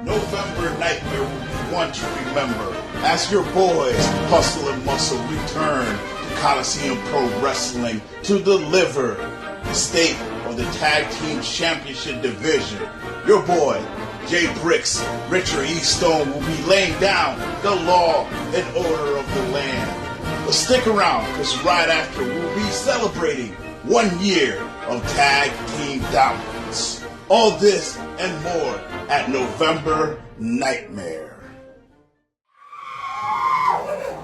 November nightmare will be one to remember as your boys Hustle and Muscle return to Coliseum Pro Wrestling to deliver the state of the Tag Team Championship division. Your boy Jay Bricks, Richard E. Stone will be laying down the law and order of the land. But stick around, because right after we'll be celebrating 1 year of Tag Team Dominance. All this and more at November Nightmare.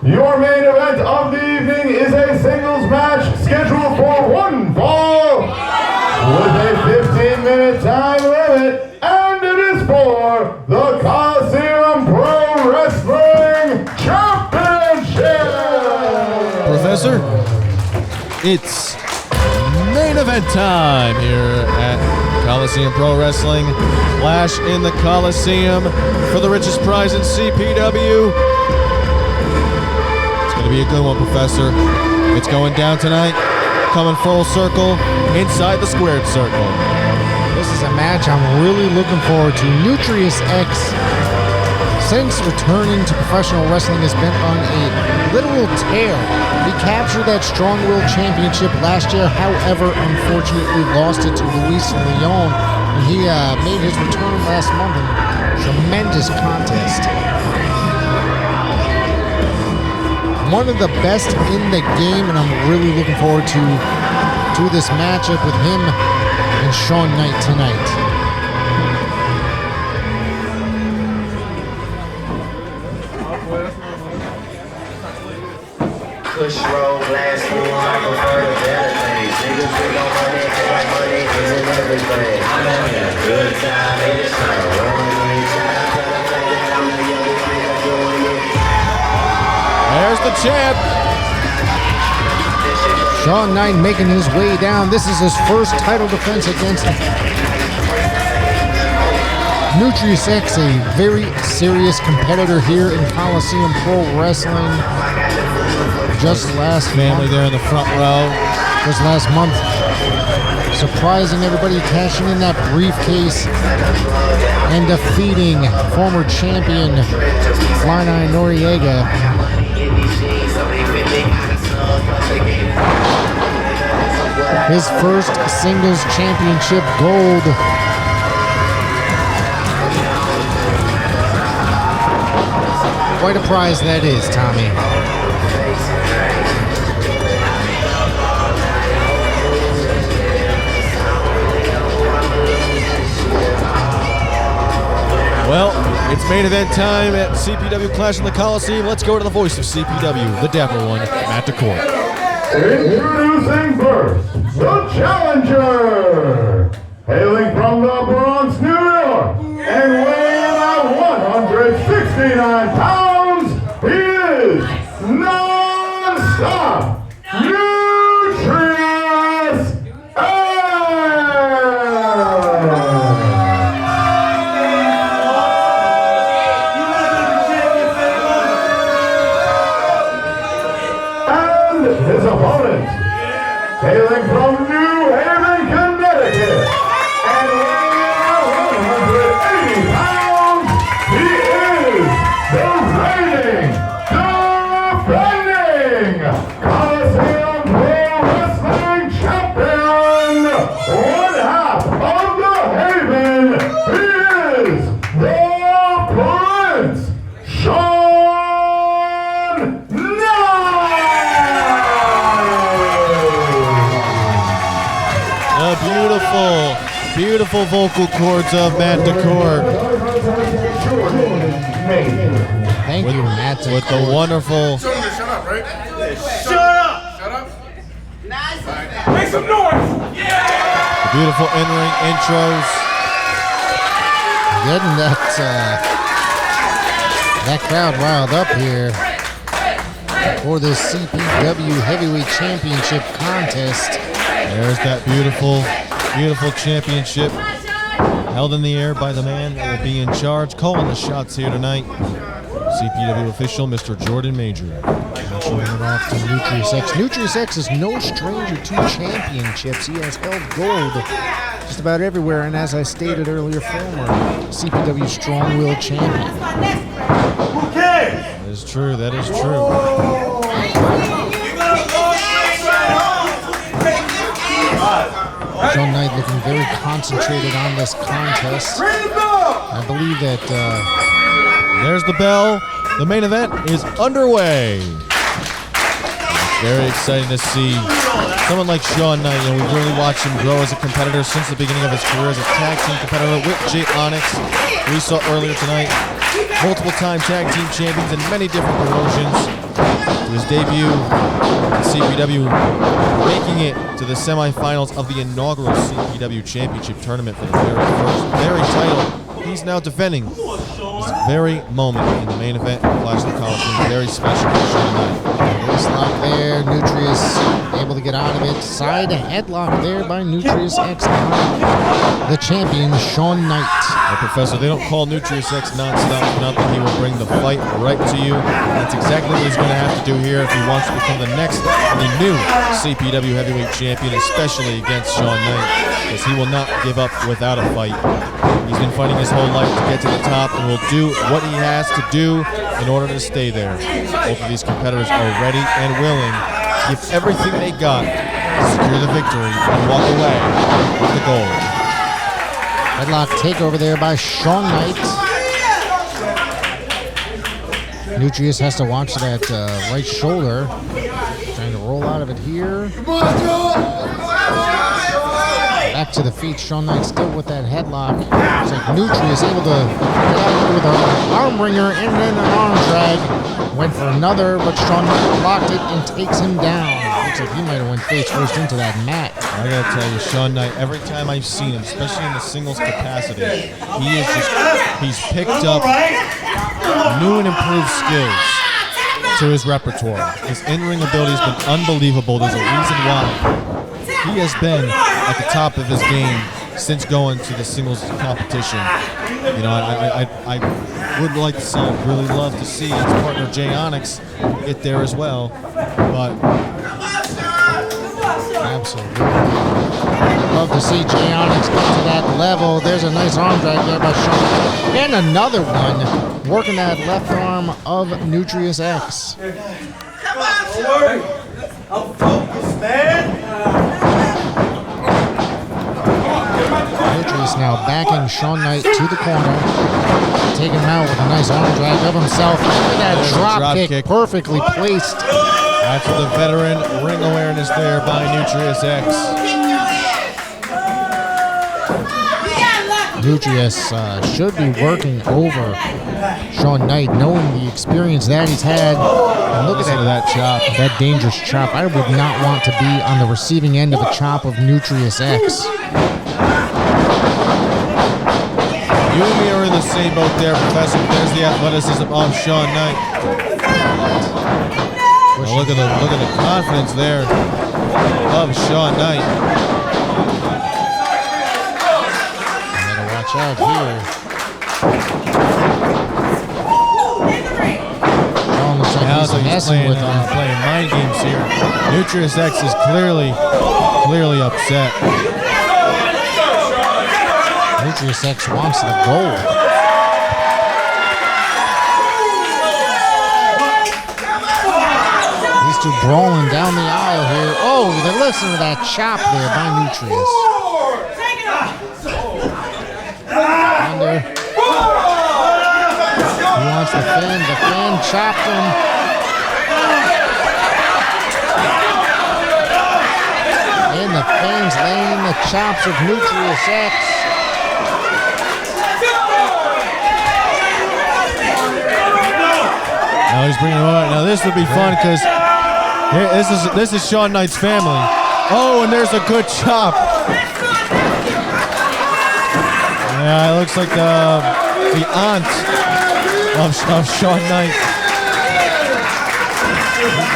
Your main event of the evening is a singles match scheduled for one fall with a 15-minute time limit, and it is for the Coliseum Pro Wrestling Championship! Professor, it's main event time here at Coliseum Pro Wrestling. Clash in the Coliseum for the richest prize in CPW. It's going to be a good one, Professor. It's going down tonight, coming full circle inside the squared circle. This is a match I'm really looking forward to. Nutrious X, since returning to professional wrestling, has been on a literal tear. He captured that Strong Will Championship last year, however, unfortunately lost it to Luis Leon. And he made his return last month in a tremendous contest. One of the best in the game, and I'm really looking forward to this matchup with him and Shawn Kynte tonight. Push roll, glass spoon, I prefer the better things. Niggas we gon' money, cause like money isn't everything. I'm having a good time, it is like rolling in time. Tell the fact that I'm the youngest nigga doing it. There's the champ. Shawn Kynte making his way down. This is his first title defense against Nutrious X, a very serious competitor here in Coliseum Pro Wrestling. Just last Family month, there in the front row. just last month, surprising everybody, cashing in that briefcase and defeating former champion Fly-Eye Noriega. His first singles championship gold. Quite a prize that is, Tommy. Well, it's main event time at CPW Clash in the Coliseum. Let's go to the voice of CPW, the dapper one, Matt DeCourt. Introducing first, the challenger, hailing from the Bronx, New York, and weighing about 169 pounds, he is non-stop Nutrious X! His opponent, hailing from New Haven, Connecticut, and weighing out 180 pounds, he is the reigning, defending Coliseum Pro Wrestling Champion, one half of the Haven, he is the Prince, Shawn A beautiful Beautiful vocal cords of Matt Decor. Thank you, Matt. With the wonderful. Shut up, right? Shut up! Shut up! Make some noise! The beautiful in-ring intros. Getting that crowd riled up here for this CPW Heavyweight Championship contest. There's that beautiful championship held in the air by the man that will be in charge, calling the shots here tonight. CPW official, Mr. Jordan Major. Showing it off to Nutrious X. Nutrious X is no stranger to championships. He has held gold just about everywhere, and as I stated earlier, former CPW Strong Will Champion. That is true. That is true. Shawn Kynte looking very concentrated on this contest. I believe that There's the bell. The main event is underway. Very exciting to see someone like Shawn Kynte. You know, we've really watched him grow as a competitor since the beginning of his career as a tag team competitor with Jay Onyx. We saw earlier tonight multiple-time tag team champions in many different promotions. To his debut in CPW, making it to the semifinals of the inaugural CPW Championship tournament for the very title he's now defending. This very moment in the main event of Clash of the Coliseum, very special for Shawn Kynte. Nice lock there. Nutrious able to get out of it. Side headlock there by Nutrious X on the champion, Shawn Kynte. Professor, they don't call Nutrious X non-stop for nothing. He will bring the fight right to you. That's exactly what he's going to have to do here if he wants to become the next and the new CPW Heavyweight Champion, especially against Shawn Kynte, because he will not give up without a fight. He's been fighting his whole life to get to the top and will do what he has to do in order to stay there. Both of these competitors are ready and willing to give everything they got to secure the victory and walk away with the gold. Headlock takeover there by Shawn Kynte. Nutrious has to watch that right shoulder. Trying to roll out of it here. Back to the feet. Shawn Kynte still with that headlock. It's like Nutrious able to get out with an arm wringer and then an arm drag. Went for another, but Shawn Kynte blocked it and takes him down. Looks like he might have went face first into that mat. I gotta tell you, Shawn Kynte, every time I've seen him, especially in the singles capacity, he's picked up new and improved skills to his repertoire. His in-ring ability has been unbelievable. There's a reason why he has been at the top of his game since going to the singles competition. You know, I would like to say, I'd really love to see his partner Jay Onyx get there as well, but absolutely. Love to see Jay Onyx get to that level. There's a nice arm drag there by Shawn. And another one, working that left arm of Nutrious X. Come on, Jordan! I'm focused, man! Nutrious now backing Shawn Kynte to the corner. Taking him out with a nice arm drag of himself. Look at that drop kick, perfectly placed. That's the veteran ring awareness there by Nutrious X. Nutrious should be working over Shawn Kynte, knowing the experience that he's had. And look at that chop, that dangerous chop. I would not want to be on the receiving end of a chop of Nutrious X. You and me are in the same boat there, Professor. There's the athleticism of Shawn Kynte. Well, look at the confidence there of Shawn Kynte. Gotta watch out here. Shawn looks like he's messing with him. Playing mind games here. Nutrious X is clearly upset. Nutrious X wants the gold. These two brawling down the aisle here. Oh, they're listening to that chop there by Nutrious. Under. He wants the fan. The fan chopped him. And the fan Sean's laying the chops of Nutrious X. Now he's bringing him on. Now this would be fun because this is Shawn Kynte's family. Oh, and there's a good chop. Yeah, it looks like the aunt of Shawn Kynte.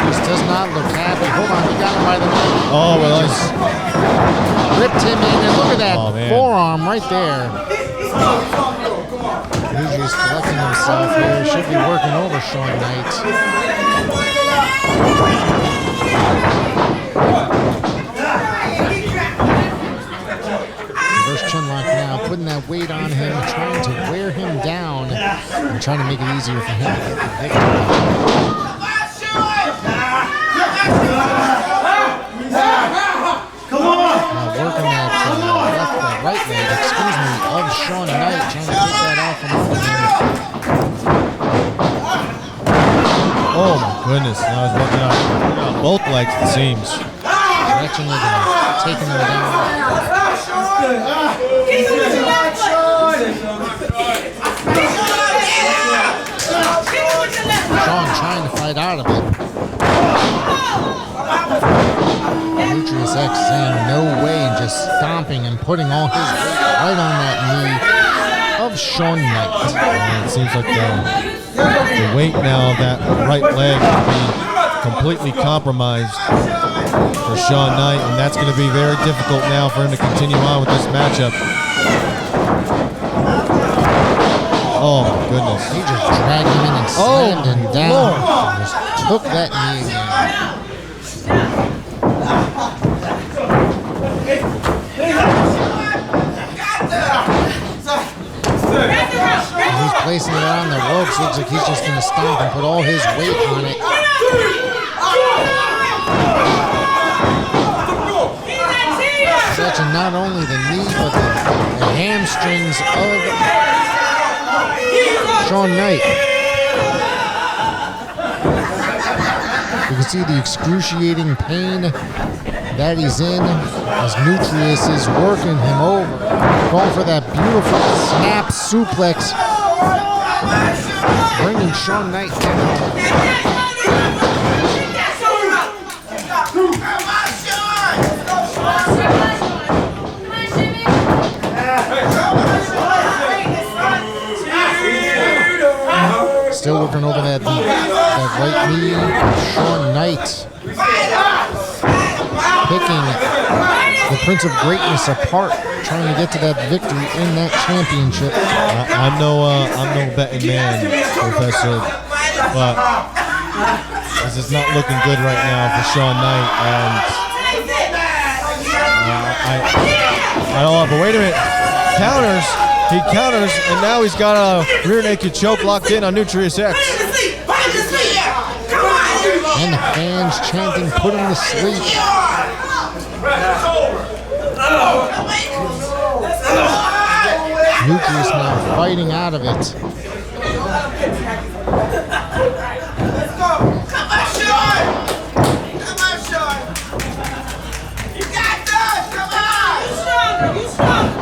This does not look happy. Hold on, he got him by the neck. Oh, well, ripped him in, and look at that forearm right there. Nutrious collecting himself here. Should be working over Shawn Kynte. Reverse chin lock now, putting that weight on him, trying to wear him down, and trying to make it easier for him to get the victory. Working that right leg, of Shawn Kynte, trying to get that off from under him. Oh my goodness, now he's working on both legs, it seems. Stretching it and taking him down. Shawn trying to fight out of it. Nutrious X saying no way and just stomping and putting all his weight right on that knee of Shawn Kynte. It seems like the weight now of that right leg will be completely compromised for Shawn Kynte, and that's going to be very difficult now for him to continue on with this matchup. Oh my goodness. He just dragged him in and slammed him down. And just took that knee again. He's placing it on the ropes. Looks like he's just going to stomp and put all his weight on it. Stretching not only the knee, but the hamstrings of Shawn Kynte. You can see the excruciating pain that he's in as Nutrious is working him over. Going for that beautiful snap suplex. Bringing Shawn Kynte down. Still working over that right knee of Shawn Kynte. Picking the Prince of Greatness apart, trying to get to that victory in that championship. I'm no betting man, Professor, but this is not looking good right now for Shawn Kynte, and I don't know, but wait a minute, he counters, and now he's got a rear naked choke locked in on Nutrious X. And the fans chanting, put him to sleep. Nutrious now fighting out of it.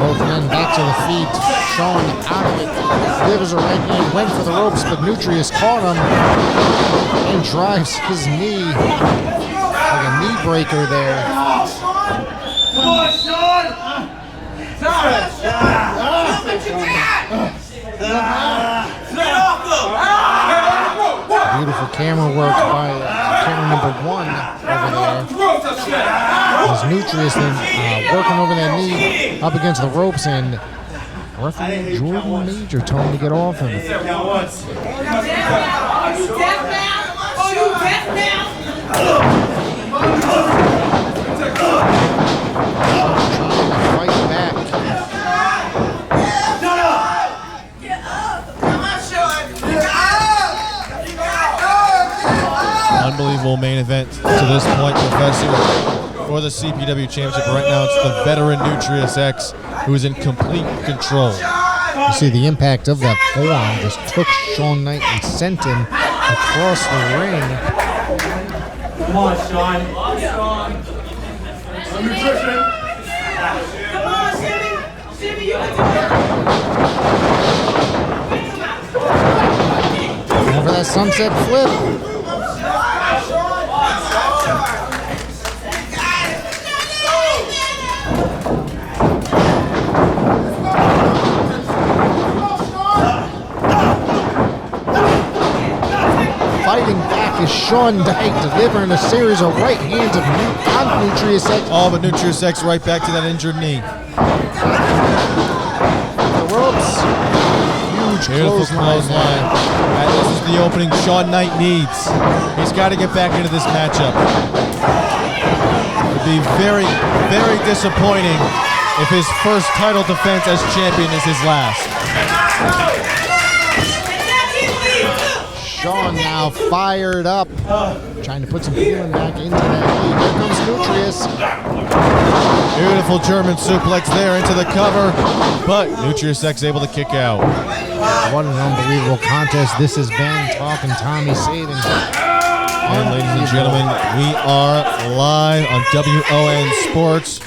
Both men back to the feet. Shawn out of it. Delivers a right knee. Went for the ropes, but Nutrious caught him and drives his knee like a knee breaker there. Come on, Shawn! Beautiful camera work by camera number 1 over there. As Nutrious then working over that knee up against the ropes, and referee Jordan Major told him to get off him. Are you deaf now? Are you deaf now? Trying to fight back. Unbelievable main event to this point, Professor, for the CPW Championship. Right now, it's the veteran Nutrious X who is in complete control. You see the impact of that forearm just took Shawn Kynte and sent him across the ring. Come on, Shawn. sunset flip. Fighting back is Shawn Kynte, delivering a series of right hands of Nutrious X. Oh, but Nutrious X right back to that injured knee. The ropes. Huge clothesline. And this is the opening Shawn Kynte needs. He's got to get back into this matchup. It would be very, very disappointing if his first title defense as champion is his last. Shawn now fired up, trying to put some feeling back into that lead. Here comes Nutrious. Beautiful German suplex there into the cover, but Nutrious X able to kick out. What an unbelievable contest this has been. Talking Tommy Sabin. And ladies and gentlemen, we are live on WON Sports.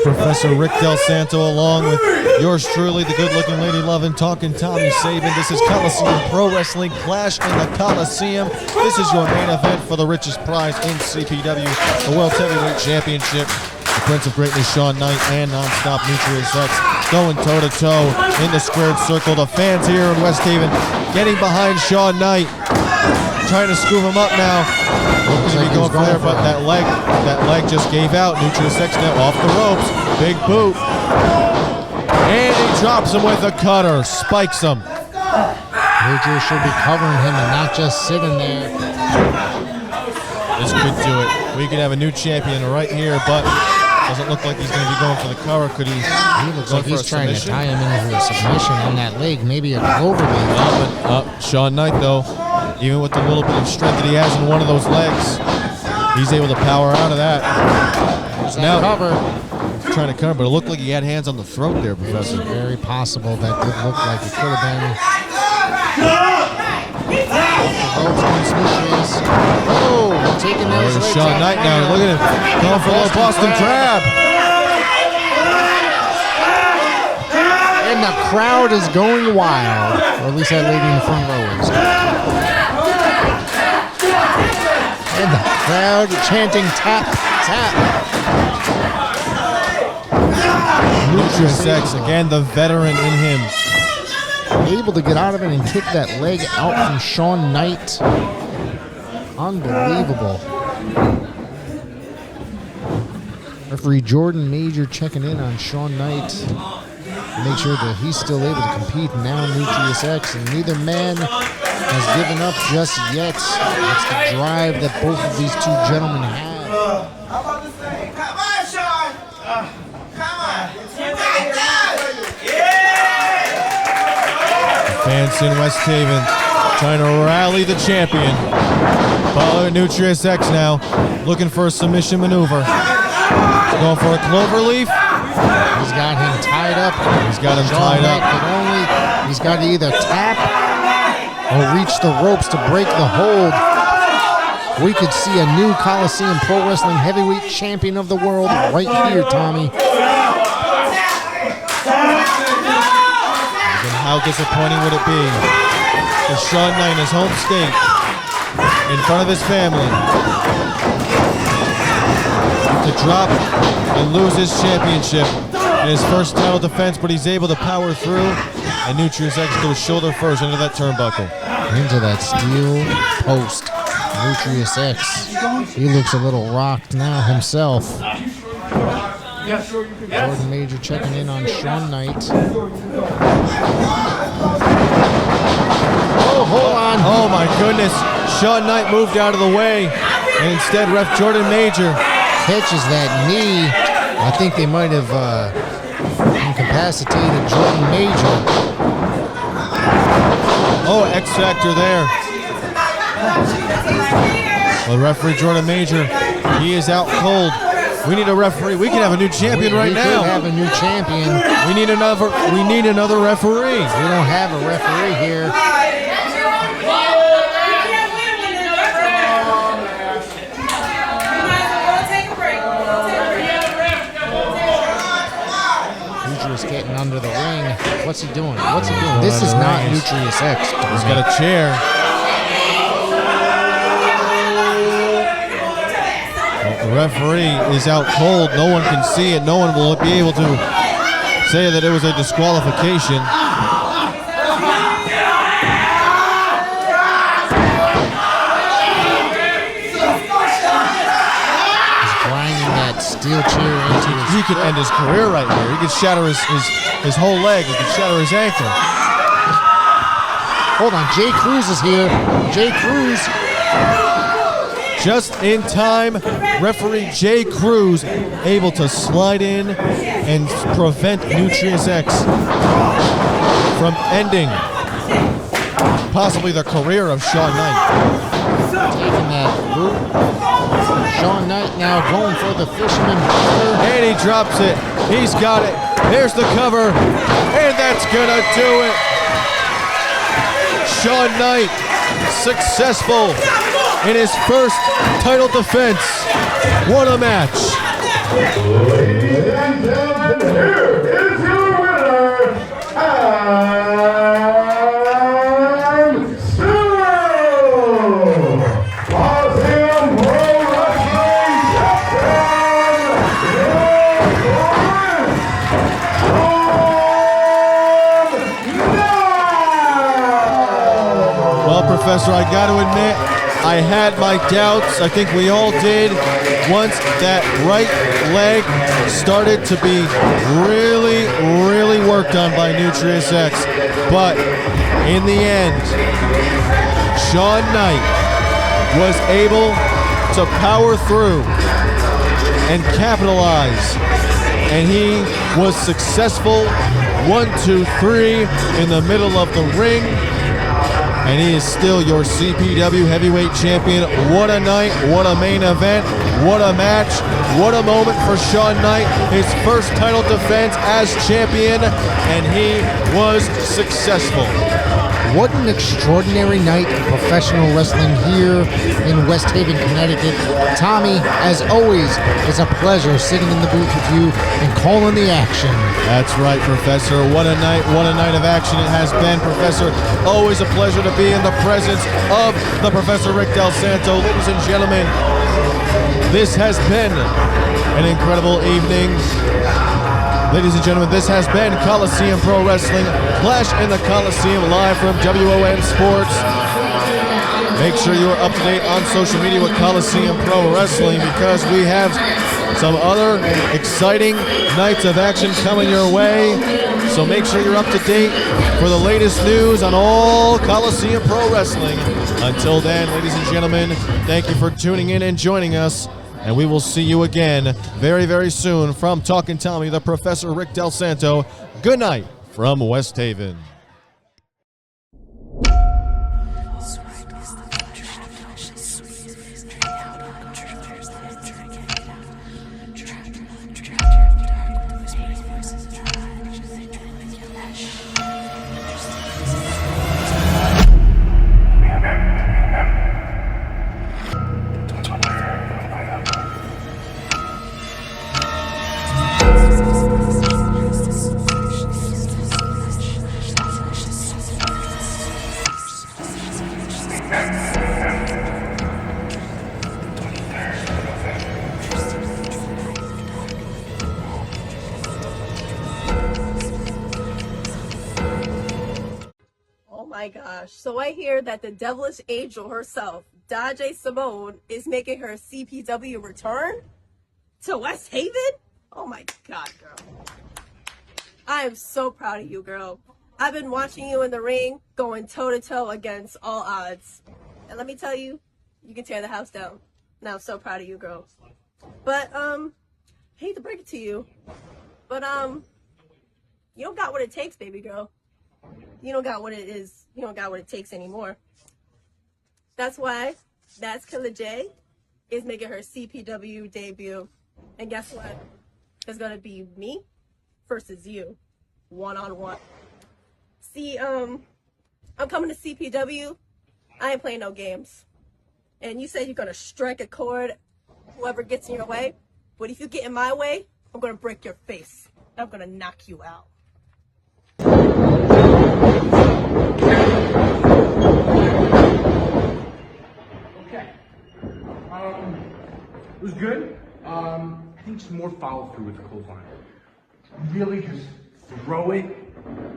Professor Rick Del Santo along with yours truly, the good-looking lady loving talking Tommy Sabin. This is Coliseum Pro Wrestling Clash in the Coliseum. This is your main event for the richest prize in CPW, the World Heavyweight Championship. The Prince of Greatness, Shawn Kynte, and non-stop Nutrious X going toe-to-toe in the squared circle. The fans here in West Haven getting behind Shawn Kynte, trying to scoop him up now. Looks like going for there, but that leg just gave out. Nutrious X now off the ropes. Big boot. And he drops him with a cutter. Spikes him. Nutrious should be covering him and not just sitting there. This could do it. We could have a new champion right here, but doesn't look like he's going to be going for the cover. Could he? He looks like he's trying to tie him into a submission on that leg, maybe a clover leg. Shawn Kynte, though, even with the little bit of strength that he has in one of those legs, he's able to power out of that. Now, cover. Trying to cover, but it looked like he had hands on the throat there, Professor. Very possible. That did look like it could have been. Oh, taking those legs. Shawn Kynte now. Look at him. Going for a little Boston Crab. And the crowd is going wild. Or at least that lady in the front row is. And the crowd chanting tap, tap. Nutrious X, again, the veteran in him. Able to get out of it and kick that leg out from Shawn Kynte. Unbelievable. Referee Jordan Major checking in on Shawn Kynte. Make sure that he's still able to compete now, Nutrious X, and neither man has given up just yet. That's the drive that both of these two gentlemen have. Fans in West Haven trying to rally the champion. Follow Nutrious X now, looking for a submission maneuver. Going for a clover leaf. He's got him tied up. He's got him tied up. He's got to either tap or reach the ropes to break the hold. We could see a new Coliseum Pro Wrestling Heavyweight Champion of the World right here, Tommy. How disappointing would it be for Shawn Kynte, his home state, in front of his family, to drop and lose his championship in his first title defense, but he's able to power through, and Nutrious X goes shoulder first into that turnbuckle. Into that steel post. Nutrious X. He looks a little rocked now himself. Jordan Major checking in on Shawn Kynte. Oh, hold on. Oh my goodness. Shawn Kynte moved out of the way. And instead, ref Jordan Major catches that knee. I think they might have incapacitated Jordan Major. Oh, X Factor there. Well, referee Jordan Major, he is out cold. We need a referee. We can have a new champion right now. We could have a new champion. We need another referee. We don't have a referee here. Nutrious getting under the ring. What's he doing? This is not Nutrious X. He's got a chair. The referee is out cold. No one can see it. No one will be able to say that it was a disqualification. He's grinding that steel chair into his He could end his career right here. He could shatter his whole leg. He could shatter his ankle. Hold on, Jay Cruz is here. Jay Cruz. Just in time, referee Jay Cruz able to slide in and prevent Nutrious X from ending possibly the career of Shawn Kynte. Taking that boot. Shawn Kynte now going for the fisherman buster. And he drops it. He's got it. There's the cover. And that's gonna do it. Shawn Kynte successful in his first title defense. What a match. Ladies and gentlemen, here is your winner, and still Coliseum Pro Wrestling Champion, Well, Professor, I got to admit, I had my doubts. I think we all did once that right leg started to be really, really worked on by Nutrious X. But in the end, Shawn Kynte was able to power through and capitalize. And he was successful. 1, 2, 3 in the middle of the ring. And he is still your CPW Heavyweight Champion. What a night, what a main event, what a match, what a moment for Shawn Kynte. His first title defense as champion, and he was successful. What an extraordinary night of professional wrestling here in West Haven, Connecticut. Tommy, as always, it's a pleasure sitting in the booth with you and calling the action. That's right, Professor. What a night of action it has been, Professor. Always a pleasure to be in the presence of the Professor Rick Del Santo. Ladies and gentlemen, this has been an incredible evening. Ladies and gentlemen, this has been Coliseum Pro Wrestling, Clash in the Coliseum, live from WON Sports. Make sure you are up to date on social media with Coliseum Pro Wrestling, because we have some other exciting nights of action coming your way. So make sure you're up to date for the latest news on all Coliseum Pro Wrestling. Until then, ladies and gentlemen, thank you for tuning in and joining us. And we will see you again very, very soon from Talkin' Tommy, the Professor Rick Del Santo. Good night from West Haven. My gosh. So I hear that the devilish angel herself, Daje Simone, is making her CPW return to West Haven? Oh my God, girl. I am so proud of you, girl. I've been watching you in the ring, going toe-to-toe against all odds. And let me tell you, you can tear the house down. Now I'm so proud of you, girl. But, hate to break it to you, but, you don't got what it takes, baby girl. You don't got what it is. You don't got what it takes anymore. That's why That's Killer J is making her CPW debut. And guess what? It's going to be me versus you. One-on-one. See, I'm coming to CPW. I ain't playing no games. And you said you're going to strike a chord whoever gets in your way. But if you get in my way, I'm going to break your face. I'm going to knock you out. Okay. It was good. I think just more follow through with the clothesline. Really just throw it.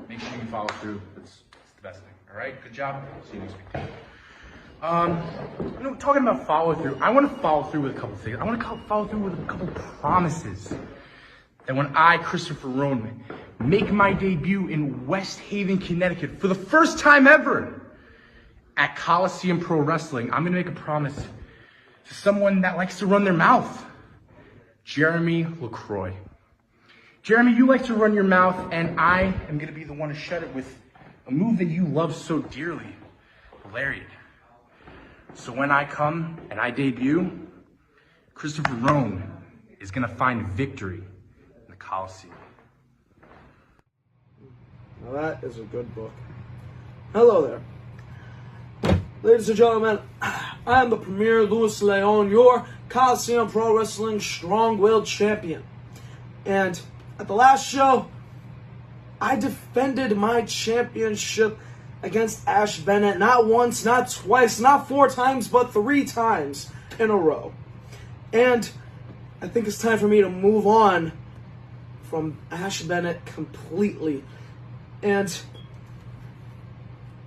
Make sure you follow through. It's the best thing. All right, good job. See you next week. Talking about follow through, I want to follow through with a couple things. I want to follow through with a couple promises. That when I, Christopher Roan, make my debut in West Haven, Connecticut for the first time ever at Coliseum Pro Wrestling, I'm going to make a promise to someone that likes to run their mouth. Jeremy LaCroix. Jeremy, you like to run your mouth, and I am going to be the one to shut it with a move that you love so dearly, Lariat. So when I come and I debut, Christopher Roan is going to find victory in the Coliseum. Now that is a good book. Hello there. Ladies and gentlemen, I am the Premier Luis Leon, your Coliseum Pro Wrestling Strong Will Champion. And at the last show, I defended my championship against Ash Bennett, not once, not twice, not 4 times, but 3 times in a row. And I think it's time for me to move on from Ash Bennett completely. And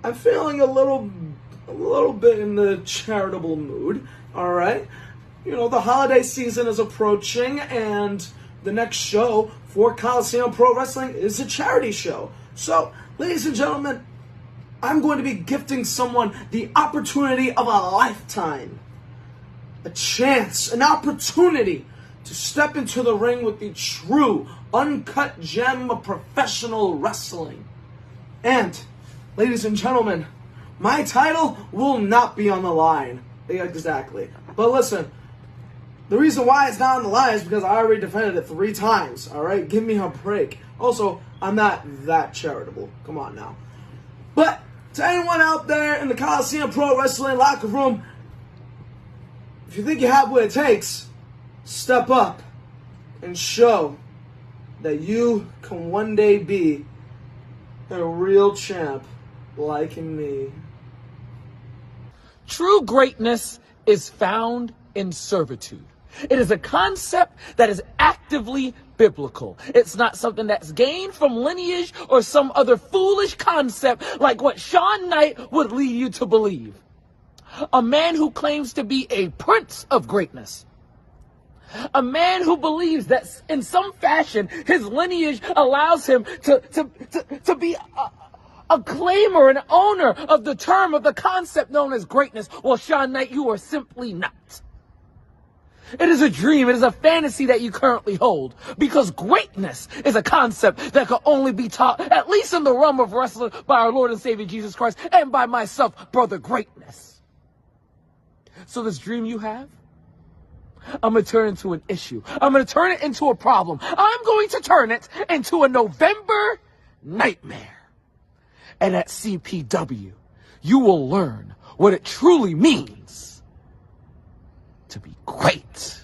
I'm feeling a little bit in the charitable mood, all right? You know, the holiday season is approaching, and the next show for Coliseum Pro Wrestling is a charity show. So, ladies and gentlemen, I'm going to be gifting someone the opportunity of a lifetime. A chance, an opportunity to step into the ring with the true, uncut gem of professional wrestling. And, ladies and gentlemen, my title will not be on the line. Exactly. But listen, the reason why it's not on the line is because I already defended it 3 times, alright? Give me a break. Also, I'm not that charitable. Come on now. But, to anyone out there in the Coliseum Pro Wrestling locker room, if you think you have what it takes, step up and show that you can one day be a real champ like me. True greatness is found in servitude. It is a concept that is actively biblical. It's not something that's gained from lineage or some other foolish concept like what Shawn Kynte would lead you to believe. A man who claims to be a prince of greatness. A man who believes that in some fashion his lineage allows him to be a claimer, an owner of the term, of the concept known as greatness. Well, Shawn Kynte, you are simply not. It is a dream. It is a fantasy that you currently hold, because greatness is a concept that can only be taught, at least in the realm of wrestling, by our Lord and Savior Jesus Christ and by myself, Brother Greatness. So this dream you have, I'm going to turn it into an issue. I'm going to turn it into a problem. I'm going to turn it into a November nightmare. And at CPW, you will learn what it truly means to be great.